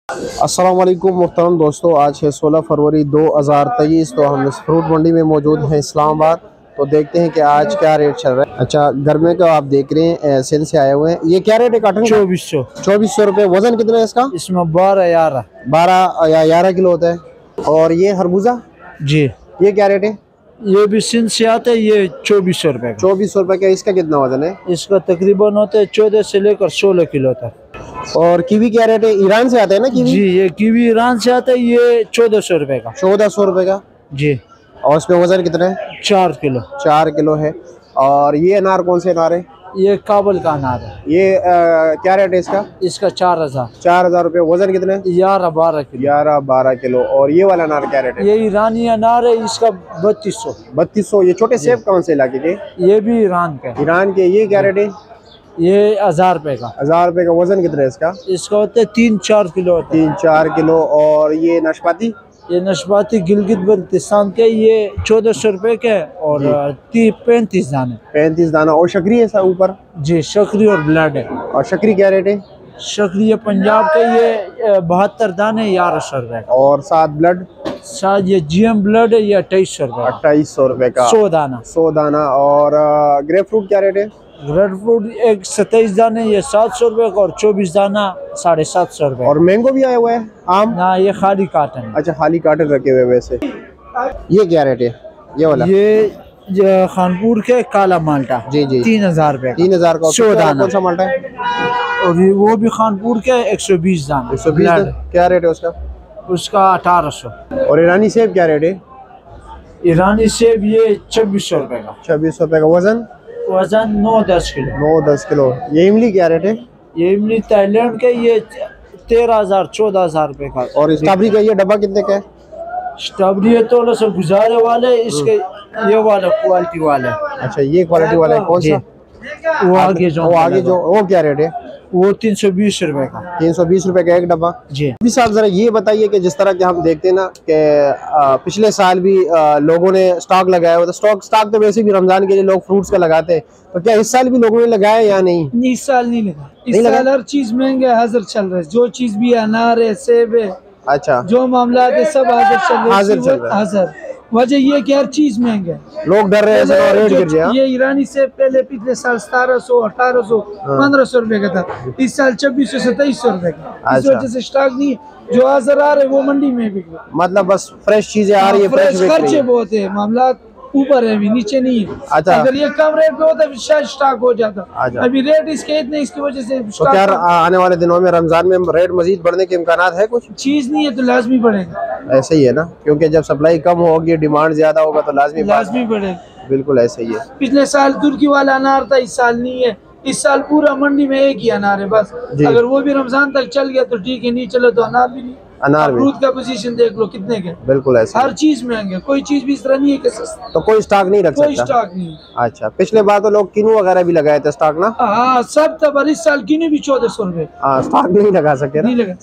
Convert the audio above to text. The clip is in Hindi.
अस्सलाम वालेकुम मुहतरम दोस्तों, आज है 16 फरवरी 2023। तो हम इस फ्रूट मंडी में मौजूद हैं इस्लामाबाद। तो देखते हैं कि आज क्या रेट चल रहा है। अच्छा, गर्मे का आप देख रहे हैं, सिंध से आए हुए हैं। ये क्या रेट है काटन? 2400 रुपये। वजन कितना है इसका? इसमें 12 या 11 किलो होता है। और ये खरबूजा जी, ये क्या रेट है? ये भी सिंध से आता है। ये 2400 रुपए का। 2400 रुपये का। इसका कितना वजन है? इसका तकरीबन होता है 14 से लेकर 16 किलो तक। और कीवी क्या रेट है? ईरान से आता है ना कीवी? जी, ये कीवी ईरान से आता है। ये 1400 रुपए का। 1400 रुपये का जी। और इसमें वजन कितना है? 4 किलो। 4 किलो है। और ये अनार कौन से अनार है? ये काबुल का अनार है। ये क्या रेट है इसका? इसका 4000। 4000 रुपये। वजन कितना है? 11-12 किलो। 11-12 किलो। और ये वाला अनार क्या रेट है? ये ईरानी अनार है। इसका 3200। 3200। ये छोटे सेब कौन से इलाके के? ये भी ईरान का है। ईरान के। ये क्या रेट है? ये 1000 रुपए का। 1000 रुपये का। वजन कितना है इसका? इसका होता है 3-4 किलो होता है। 3-4 किलो। और ये नाशपाती? ये नशपाती गिलगित बल्तिस्तान के। ये 1400 रुपए के और 35 दाने। 35 दाना। और शक्री है सर ऊपर? जी, शकरी और ब्लड है। और शक्री क्या रेट है? शकरी ये पंजाब के। ये 72 दाने 1100 रुपए का। और साथ ब्लड? शायद ये GM ब्लड है। ये 2800 रुपए का। 2800 रुपये का। 100 दाना। 100 दाना। और ग्रेप फ्रूट क्या रेट है? रेड फ्रूट एक 27 दाने। ये 700 रुपए का। और 24 दाना 750 रुपए। और मैंगो भी आया हुआ है? आम? ना, ये खाली काटन है। अच्छा, खाली कार्टन रखे हुए वैसे। ये क्या रेट है ये वाला? ये खानपुर के काला माल्टा। जी जी। 3000 रुपए। 3000 का। 100 दाना। कौन सा माल्टा है? और वो भी खानपुर के 120 दाना। 120। क्या रेट है उसका? उसका 1800। और ईरानी सेब क्या रेट है? ईरानी सेब ये 2600 रुपए का। 2600 रुपये का। वजन? वजन 9-10 किलो। 9-10 किलो। ये इमली क्या रेट है? ये इमली थाईलैंड के। ये 13,000-14,000 रुपए का। और स्ट्रॉबेरी का ये डब्बा कितने का है? स्ट्रॉबेरी थोड़ा सा गुजारे वाले। इसके ये वाला क्वालिटी वाला है। अच्छा, ये क्वालिटी वाला है। कौन सा? वो आगे जो वो क्या रेट है? वो 320 रुपए का। 320 रुपए का एक डब्बा। जी। अभी साहब जरा ये बताइए कि जिस तरह के हम देखते हैं ना कि पिछले साल भी लोगों ने स्टॉक लगाया हुआ था। स्टॉक तो वैसे भी रमजान के लिए लोग फ्रूट्स का लगाते हैं, तो क्या इस साल भी लोगों ने लगाया या नहीं? इस साल नहीं लगा। इस साल हर चीज महंगा हाजिर चल रहा है। जो चीज भी अनार है, सेब है, अच्छा, जो मामला है सब हाजिर चल रहे हैं। हाजिर चल रहा है। हाजिर वजह ये कि हर चीज महंगा है। लोग डर रहे हैं रेट गिर जाए। ये ईरानी सेब पहले पिछले साल 1700, 1800, 1500 रुपए का था। इस साल 2600, 2700 रुपए का। इस वजह से स्टॉक नहीं, जो हाजिर आ रहे वो मंडी में बिक रहे। मतलब बस फ्रेश चीजें आ रही है। फ्रेश खर्चे बहुत है, मामला ऊपर है, अभी नीचे नहीं है। अच्छा। अगर ये कम रेट पे होता शायद स्टॉक हो जाता। अच्छा। अभी रेट इसके इतने, इसकी वजह से तो क्या आने वाले दिनों में रमजान में रेट मजीद बढ़ने के इम्कान है? कुछ चीज नहीं है तो लाजमी बढ़ेगा। ऐसे ही है ना, क्योंकि जब सप्लाई कम होगी डिमांड ज्यादा होगा तो लाजमी बढ़ेगा। बिल्कुल ऐसे ही है। पिछले साल तुर्की वाला अनार था, इस साल नहीं है। इस साल पूरा मंडी में एक ही अनार है बस। अगर वो भी रमजान तक चल गया तो ठीक है, नहीं चले तो अनार भी नहीं। अनार भी। फ्रूट का पोजीशन देख लो कितने के। बिल्कुल ऐसे हर चीज महंगे, कोई चीज भी इस तरह नहीं है कि सस्ता। तो कोई स्टॉक नहीं रख सकता? कोई स्टॉक नहीं। अच्छा, पिछले बार तो लोग किनू वगैरह भी लगाए थे स्टॉक ना? हाँ, सब तब। इस साल किन्हीं भी 1400 रुपए। हाँ, स्टॉक नहीं लगा सके ना। नहीं लगा।